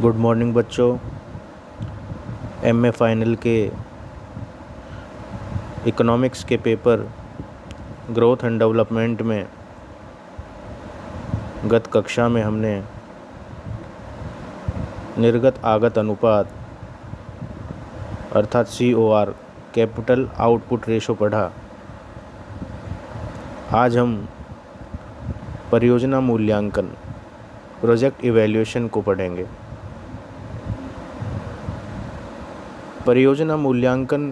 Good morning बच्चों। MA final के economics के पेपर ग्रोथ एंड डेवलपमेंट में गत कक्षा में हमने निर्गत आगत अनुपात अर्थात COR कैपिटल आउटपुट रेशो पढ़ा। आज हम परियोजना मूल्यांकन प्रोजेक्ट इवैल्यूएशन को पढ़ेंगे। परियोजना मूल्यांकन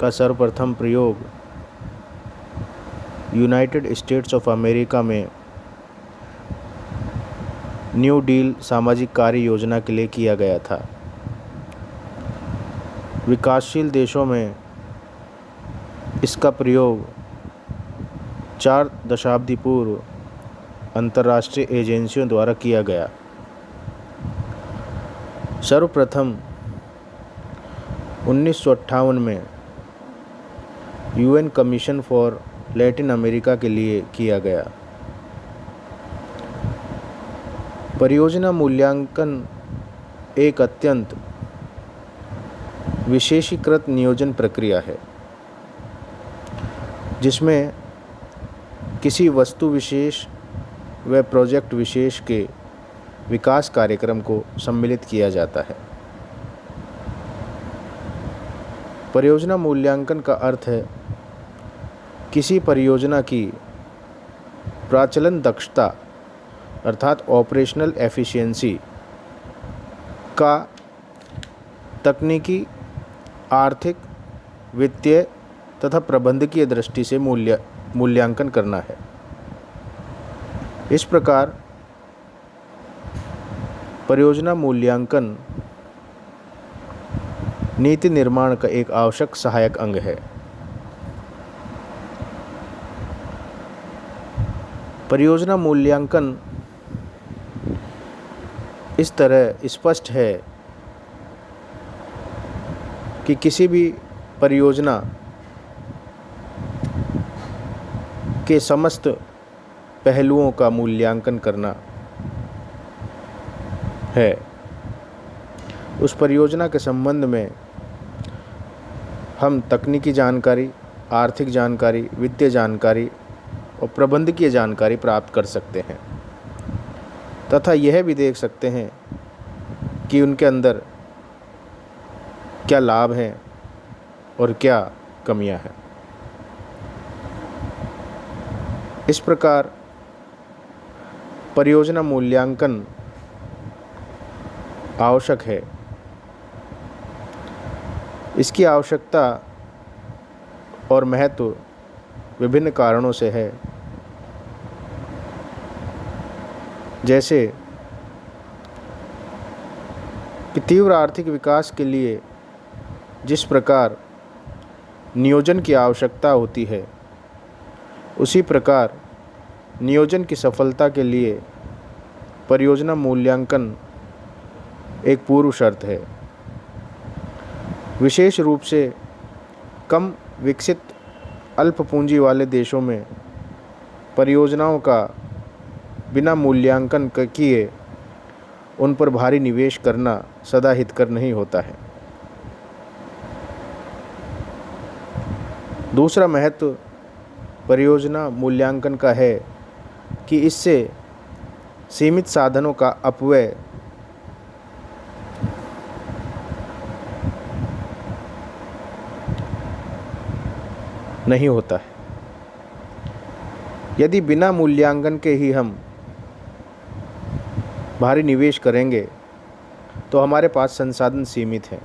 का सर्वप्रथम प्रयोग यूनाइटेड स्टेट्स ऑफ अमेरिका में न्यू डील सामाजिक कार्य योजना के लिए किया गया था। विकासशील देशों में इसका प्रयोग 4 दशाब्दी पूर्व अंतर्राष्ट्रीय एजेंसियों द्वारा किया गया। सर्वप्रथम 1958 में UN commission for Latin America के लिए किया गया। परियोजना मूल्यांकन एक अत्यंत विशेषीकृत नियोजन प्रक्रिया है जिसमें किसी वस्तु विशेष व प्रोजेक्ट विशेष के विकास कार्यक्रम को सम्मिलित किया जाता है। परियोजना मूल्यांकन का अर्थ है किसी परियोजना की प्राचलन दक्षता अर्थात ऑपरेशनल एफिशिएंसी का तकनीकी, आर्थिक, वित्तीय तथा प्रबंधकीय दृष्टि से मूल्यांकन करना है। इस प्रकार परियोजना मूल्यांकन नीति निर्माण का एक आवश्यक सहायक अंग है। परियोजना मूल्यांकन इस तरह स्पष्ट है कि किसी भी परियोजना के समस्त पहलुओं का मूल्यांकन करना है। उस परियोजना के संबंध में हम तकनीकी जानकारी, आर्थिक जानकारी, वित्तीय जानकारी और प्रबंधकीय जानकारी प्राप्त कर सकते हैं तथा यह भी देख सकते हैं कि उनके अंदर क्या लाभ हैं और क्या कमियां हैं। इस प्रकार परियोजना मूल्यांकन आवश्यक है। इसकी आवश्यकता और महत्व विभिन्न कारणों से है, जैसे कि तीव्र आर्थिक विकास के लिए जिस प्रकार नियोजन की आवश्यकता होती है, उसी प्रकार नियोजन की सफलता के लिए परियोजना मूल्यांकन एक पूर्व शर्त है। विशेष रूप से कम विकसित अल्प पूंजी वाले देशों में परियोजनाओं का बिना मूल्यांकन किए उन पर भारी निवेश करना सदा हितकर नहीं होता है। दूसरा महत्व परियोजना मूल्यांकन का है कि इससे सीमित साधनों का अपव्यय नहीं होता है। यदि बिना मूल्यांकन के ही हम भारी निवेश करेंगे तो हमारे पास संसाधन सीमित हैं।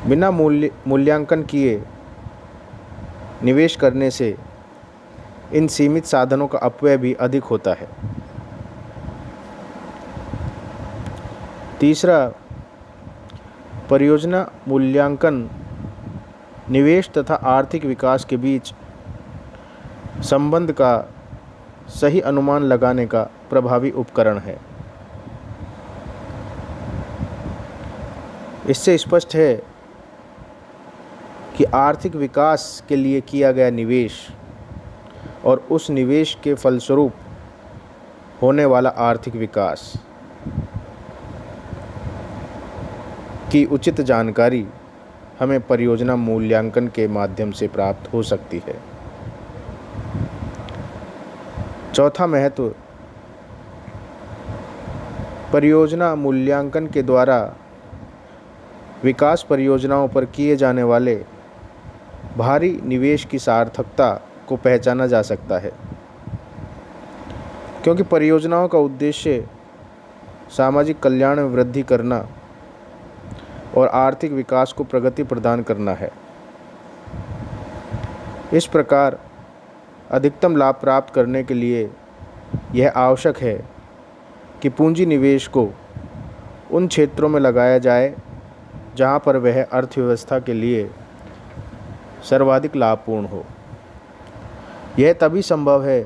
बिना मूल्यांकन किए निवेश करने से इन सीमित साधनों का अपव्यय भी अधिक होता है। तीसरा, परियोजना मूल्यांकन निवेश तथा आर्थिक विकास के बीच संबंध का सही अनुमान लगाने का प्रभावी उपकरण है। इससे स्पष्ट है कि आर्थिक विकास के लिए किया गया निवेश और उस निवेश के फलस्वरूप होने वाला आर्थिक विकास की उचित जानकारी हमें परियोजना मूल्यांकन के माध्यम से प्राप्त हो सकती है। चौथा महत्व, परियोजना मूल्यांकन के द्वारा विकास परियोजनाओं पर किए जाने वाले भारी निवेश की सार्थकता को पहचाना जा सकता है, क्योंकि परियोजनाओं का उद्देश्य सामाजिक कल्याण में वृद्धि करना और आर्थिक विकास को प्रगति प्रदान करना है। इस प्रकार अधिकतम लाभ प्राप्त करने के लिए यह आवश्यक है कि पूंजी निवेश को उन क्षेत्रों में लगाया जाए जहां पर वह अर्थव्यवस्था के लिए सर्वाधिक लाभपूर्ण हो। यह तभी संभव है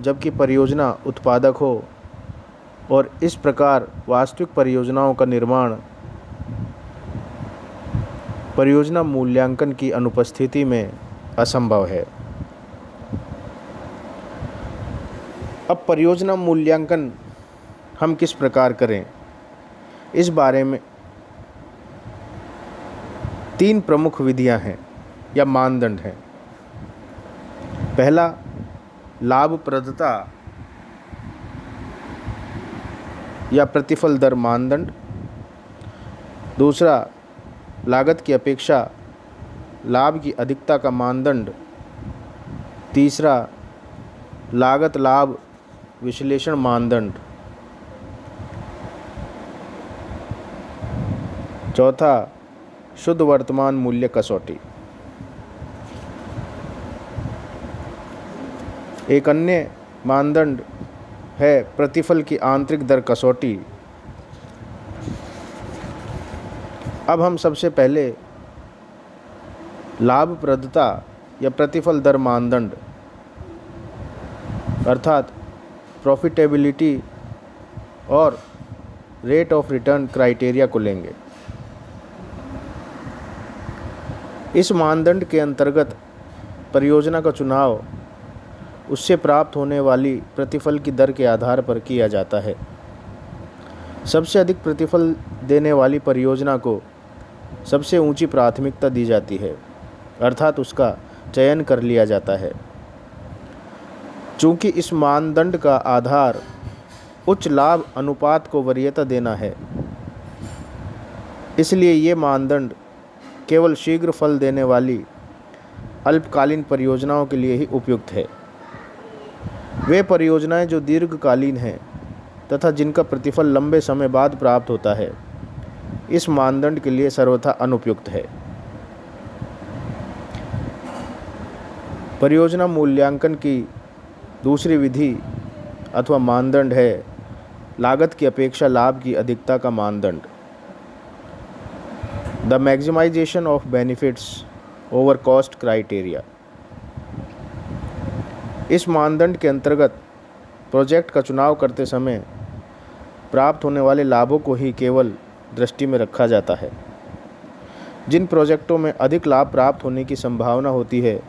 जबकि परियोजना उत्पादक हो और इस प्रकार वास्तविक परियोजनाओं का निर्माण परियोजना मूल्यांकन की अनुपस्थिति में असंभव है। अब परियोजना मूल्यांकन हम किस प्रकार करें, इस बारे में 3 प्रमुख विधियां हैं या मानदंड हैं। पहला, लाभप्रदता या प्रतिफल दर मानदंड। दूसरा, लागत की अपेक्षा लाभ की अधिकता का मानदंड। तीसरा, लागत लाभ विश्लेषण मानदंड। चौथा, शुद्ध वर्तमान मूल्य कसौटी। एक अन्य मानदंड है प्रतिफल की आंतरिक दर कसौटी। अब हम सबसे पहले लाभप्रदता या प्रतिफल दर मानदंड अर्थात प्रॉफिटेबिलिटी और रेट ऑफ रिटर्न क्राइटेरिया को लेंगे। इस मानदंड के अंतर्गत परियोजना का चुनाव उससे प्राप्त होने वाली प्रतिफल की दर के आधार पर किया जाता है। सबसे अधिक प्रतिफल देने वाली परियोजना को सबसे ऊंची प्राथमिकता दी जाती है, अर्थात उसका चयन कर लिया जाता है। चूँकि इस मानदंड का आधार उच्च लाभ अनुपात को वरीयता देना है, इसलिए ये मानदंड केवल शीघ्र फल देने वाली अल्पकालीन परियोजनाओं के लिए ही उपयुक्त है। वे परियोजनाएं जो दीर्घकालीन हैं तथा जिनका प्रतिफल लंबे समय बाद प्राप्त होता है, इस मानदंड के लिए सर्वथा अनुपयुक्त है। परियोजना मूल्यांकन की दूसरी विधि अथवा मानदंड है लागत की अपेक्षा लाभ की अधिकता का मानदंड। The maximisation of benefits over cost criteria. इस मानदंड के अंतर्गत प्रोजेक्ट का चुनाव करते समय प्राप्त होने वाले लाभों को ही केवल दृष्टि में रखा जाता है। जिन प्रोजेक्टों में अधिक लाभ प्राप्त होने की संभावना होती है,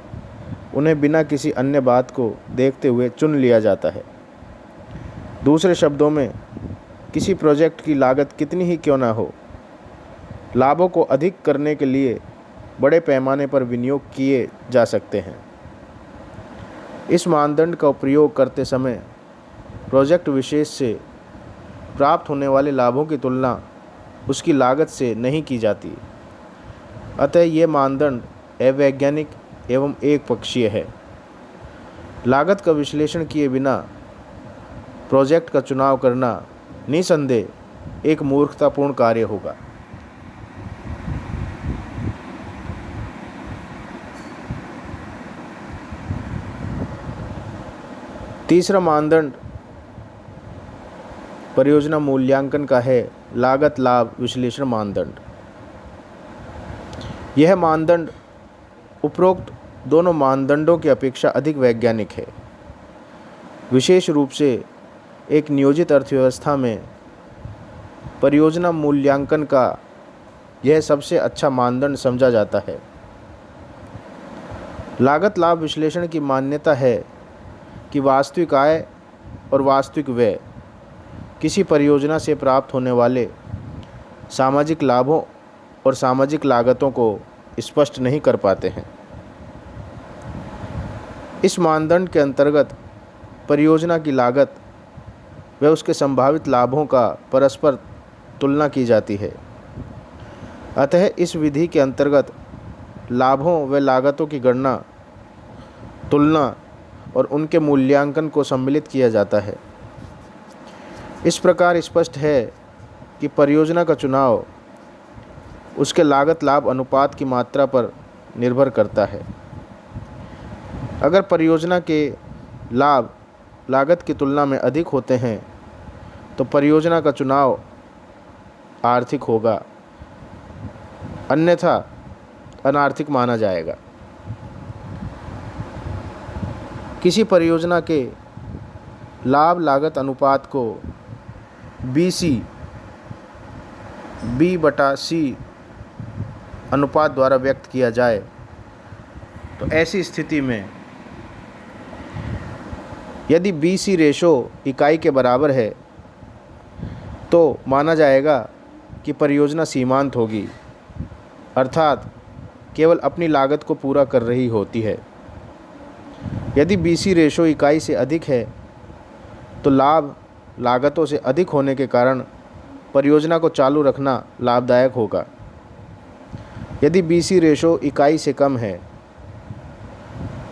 उन्हें बिना किसी अन्य बात को देखते हुए चुन लिया जाता है। दूसरे शब्दों में, किसी प्रोजेक्ट की लागत कितनी ही क्यों ना हो, लाभों को अधिक करने के लिए बड़े पैमाने पर विनियोग किए जा सकते हैं। इस मानदंड का प्रयोग करते समय प्रोजेक्ट विशेष से प्राप्त होने वाले लाभों की तुलना उसकी लागत से नहीं की जाती। अतः ये मानदंड अवैज्ञानिक एवं एक पक्षीय है। लागत का विश्लेषण किए बिना प्रोजेक्ट का चुनाव करना निसंदेह एक मूर्खतापूर्ण कार्य होगा। तीसरा मानदंड परियोजना मूल्यांकन का है लागत लाभ विश्लेषण मानदंड। यह मानदंड उपरोक्त दोनों मानदंडों की अपेक्षा अधिक वैज्ञानिक है। विशेष रूप से एक नियोजित अर्थव्यवस्था में परियोजना मूल्यांकन का यह सबसे अच्छा मानदंड समझा जाता है। लागत लाभ विश्लेषण की मान्यता है कि वास्तविक आय और वास्तविक व्यय किसी परियोजना से प्राप्त होने वाले सामाजिक लाभों और सामाजिक लागतों को स्पष्ट नहीं कर पाते हैं। इस मानदंड के अंतर्गत परियोजना की लागत व उसके संभावित लाभों का परस्पर तुलना की जाती है। अतः इस विधि के अंतर्गत लाभों व लागतों की गणना, तुलना और उनके मूल्यांकन को सम्मिलित किया जाता है। इस प्रकार स्पष्ट है कि परियोजना का चुनाव उसके लागत लाभ अनुपात की मात्रा पर निर्भर करता है। अगर परियोजना के लाभ लागत की तुलना में अधिक होते हैं तो परियोजना का चुनाव आर्थिक होगा, अन्यथा अनार्थिक माना जाएगा। किसी परियोजना के लाभ लागत अनुपात को B/C अनुपात द्वारा व्यक्त किया जाए तो ऐसी स्थिति में यदि BC रेशो इकाई के बराबर है तो माना जाएगा कि परियोजना सीमांत होगी, अर्थात केवल अपनी लागत को पूरा कर रही होती है। यदि BC रेशो इकाई से अधिक है तो लाभ लागतों से अधिक होने के कारण परियोजना को चालू रखना लाभदायक होगा। यदि BC रेशो इकाई से कम है,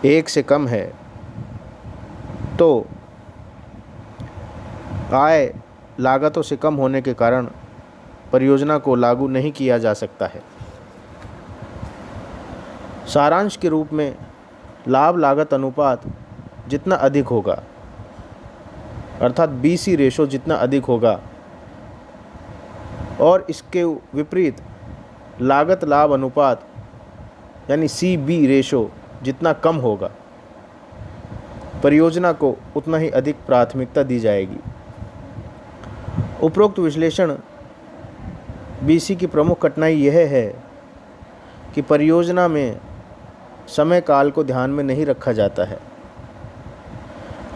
1 से कम है, तो आय लागतों से कम होने के कारण परियोजना को लागू नहीं किया जा सकता है। सारांश के रूप में लाभ लागत अनुपात जितना अधिक होगा, अर्थात BC रेशो जितना अधिक होगा, और इसके विपरीत लागत लाभ अनुपात यानी CB रेशो जितना कम होगा, परियोजना को उतना ही अधिक प्राथमिकता दी जाएगी। उपरोक्त विश्लेषण BC की प्रमुख कठिनाई यह है कि परियोजना में समय काल को ध्यान में नहीं रखा जाता है।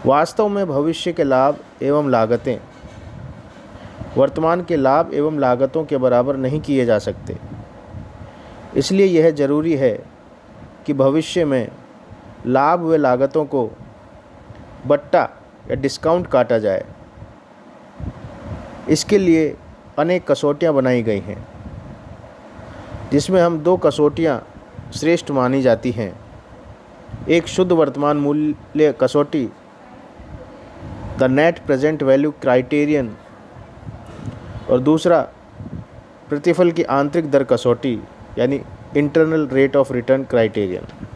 वास्तव में भविष्य के लाभ एवं लागतें वर्तमान के लाभ एवं लागतों के बराबर नहीं किए जा सकते। इसलिए यह जरूरी है कि भविष्य में लाभ व लागतों को बट्टा या डिस्काउंट काटा जाए। इसके लिए अनेक कसौटियाँ बनाई गई हैं, जिसमें हम 2 कसौटियाँ श्रेष्ठ मानी जाती हैं। एक शुद्ध वर्तमान मूल्य कसौटी, the net present value criterion, और दूसरा प्रतिफल की आंतरिक दर कसौटी यानी internal rate of return criterion.